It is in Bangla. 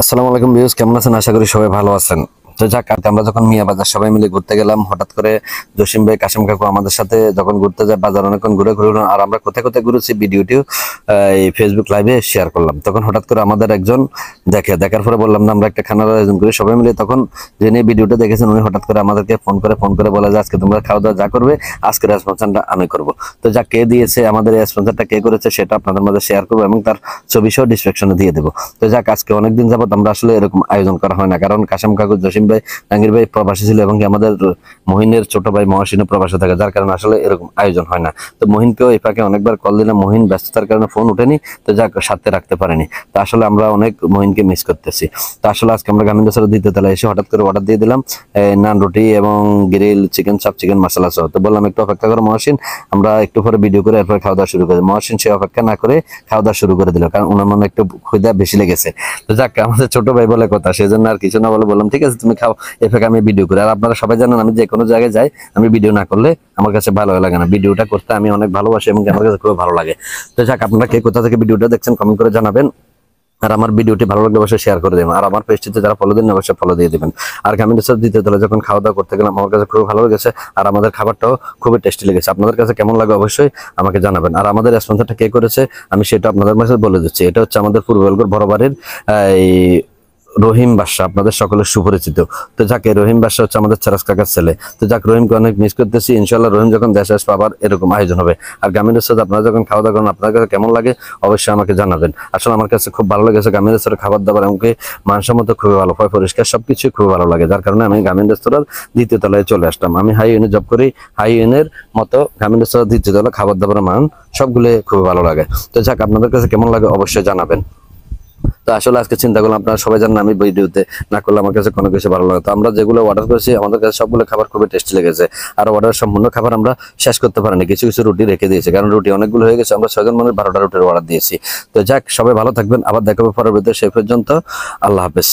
আসসালামু আলাইকুম ভিউয়ার্স, কেমন আছেন? আশা করি সবাই ভালো আছেন। তো যাক, কালকে আমরা যখন মিয়া বাজার সবাই মিলে ঘুরতে গেলাম, হঠাৎ করে জসিম ভাই, কাশিম কাকু আমাদের সাথে যখন ঘুরতে যায় বাজার, অনেকক্ষণ ঘুরে ঘুরে আর আমরা কোথায় কোথায় ঘুরেছি ভিডিওটিও এই ফেসবুক লাইভে শেয়ার করলাম। তখন হঠাৎ করে আমাদের একজন দেখার পরে বললাম না আমরা একটা খানার আয়োজন করি সবাই মিলে। তখন যিনি ভিডিওটা দেখেছেন উনি হঠাৎ করে আমাদেরকে ফোন করে বলে যে আজকে তোমরা খাওয়া দাওয়া যা করবে আজকের স্পন্সরটা আমি করবো। তো যা কে দিয়েছে, আমাদের এই স্পন্সরটা কে করেছে সেটা আপনাদের মাঝে শেয়ার করবো এবং তার ছবি সহ ডিসক্রিপশনে দিয়ে দেবো। তো যাক, আজকে অনেকদিন যাবত আমরা আসলে এরকম আয়োজন করা হয় না, কারণ কাশিম কাকু, জসিম ভাই, জাহাঙ্গীর ভাই প্রবাসী ছিল এবং আমাদের মহিনের ছোট ভাই মহাসিনও প্রবাসে থাকে, যার কারণে আসলে এরকম আয়োজন হয় না। তো মহিনকেও এই ফাঁকে অনেকবার কল দিলাম, মহিন ব্যস্ততার কারণে ফোন উঠেনি, তো যাক সাথে রাখতে পারেনি। তো আসলে আমরা অনেক মহিনকে মিস করতেছি। তো আসলে আজকে আমরা গামিন্দা স্যারের দ্বিতীয় তলায় এসে হঠাৎ করে অর্ডার দিয়ে দিলাম নান, রুটি এবং গ্রিল চিকেন চাপ, চিকেন মশলা সহ। তো বললাম একটু অপেক্ষা করো মহাসিন, আমরা একটু পরে ভিডিও করে এরপর খাওয়া দাওয়া শুরু করে। মহাসিন সে অপেক্ষা না করে খাওয়া দাওয়া শুরু করে দিল, কারণ ওনার মনে একটু ক্ষুধা বেশি লেগেছে। তো যাক, আমাদের ছোট ভাই বলে কথা, সেজন্য আর কিছু না বলে বললাম ঠিক আছে তুমি খাও, এফেক্ট আমি ভিডিও করি। আর আপনারা সবাই জানেন আমি যে কোনো জায়গায় যাই, আমি ভিডিও না করলে আমার কাছে ভালো লাগে না। ভিডিওটা করতে আমি অনেক ভালোবাসি এবং আমার কাছে খুব ভালো লাগে। তো যাক, আপনারা কে কোথা থেকে ভিডিওটা দেখছেন কমেন্ট করে জানাবেন। আর আমার ভিডিওটি ভালো লাগলে অবশ্যই শেয়ার করে দেবেন, আর আমার পেজটিতে যারা ফলো দেন অবশ্যই ফলো দিয়ে দিবেন। আর গামিনী স্যার দ্বিতীয় তলায় যখন খাওয়া দাওয়া করতে গেলাম আমার কাছে খুব ভালো লেগেছে, আর আমাদের খাবারটাও খুবই টেস্টি লেগেছে। আপনাদের কাছে কেমন লাগে অবশ্যই আমাকে জানাবেন। আর আমাদের স্পন্সরটা কে করেছে আমি সেটা আপনাদের মাঝে বলে দিচ্ছি। এটা হচ্ছে আমাদের পূর্ব বেলগড় বড় বাড়ির এই রহিম বাদশা, আপনাদের সকলের সুপরিচিত। তো যাকে রহিম বাদশা হচ্ছে আমাদের চেরাস কাকার ছেলে। তো যাক, রহিমকে অনেক মিস করতেছি। ইনশাল্লাহ রহিম যখন দেশে আসবে আবার এরকম আয়োজন হবে। আর গামিনের সাথে আপনারা যখন খাওয়া দাওয়া করেন আপনার কাছে কেমন লাগে অবশ্যই আমাকে জানাবেন। আসলে আমার কাছে খুব ভালো লেগেছে গামিনের সাথে খাবার দাবার, এমনকি মানসম্মত খুবই ভালো, পরিষ্কার সবকিছুই খুবই ভালো লাগে, যার কারণে আমি গামিন রেস্তোরাঁর দ্বিতীয় তলায় চলে আসলাম। আমি হাই ইউনে জব করি, হাই ইউনের মতো গামিন রেস্তোরাঁর দ্বিতীয় তলা খাবার দাবারের মান সবগুলো খুবই ভালো লাগে। তো যাক, আপনাদের কাছে কেমন লাগে অবশ্যই জানাবেন। তো আসলে আজকে চিন্তা করলাম আপনারা সবাই জানেন আমি ভিডিওতে না করলে আমার কাছে কোনো কিছু ভালো লাগে। তো আমরা যেগুলো অর্ডার করেছি আমাদের কাছে সবগুলো খাবার খুবই টেস্টি লেগেছে। আর অর্ডার সম্পূর্ণ খাবার আমরা শেষ করতে পারিনি, কিছু কিছু রুটি রেখে দিয়েছি, কারণ রুটি অনেকগুলো হয়ে গেছে। আমরা 6 জন মানুষ 12টা রুটির অর্ডার দিয়েছি। তো যাক, সবাই ভালো থাকবেন, আবার দেখা হবে পরবর্তীতে। সেই পর্যন্ত আল্লাহ হাফেজ।